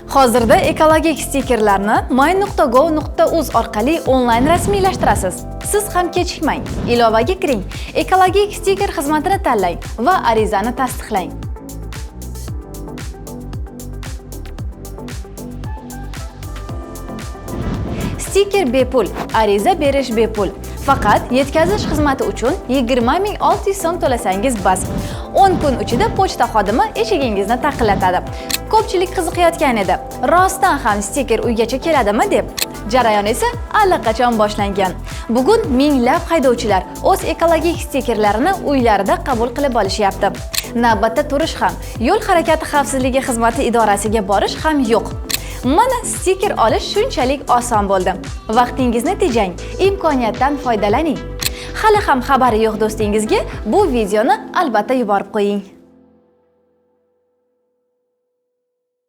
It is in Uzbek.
Hozirda ekologik stikerlarni my.gov.uz orqali onlayn rasmiylashtirasiz. Siz ham kechikmang. Ilovaga kiring, ekologik stiker xizmatini tanlang va arizani tasdiqlang. Stiker bepul, ariza berish bepul. Faqat yetkazish xizmati uchun 20.600 so'm to'lasangiz bas. 10 kun ichida pochta xodimi eshigingizni taqillatadi. Ko'pchilik qiziqayotgan edi. Rostdan ham stiker uygacha keladimi deb. Jarayon esa allaqachon boshlangan. Bugun minglab haydovchilar o'z ekologik stikerlarini uylarida qabul qilib olishyapti. Navbatda turish ham, yo'l harakati xavfsizligi xizmati idorasiga borish ham yo'q. Mana stiker olish shunchalik oson bo'ldi. Vaqtingizni tejang, imkoniyatdan foydalaning. Hali ham xabari yo'q do'stingizga bu videoni albatta yuborib qo'ying.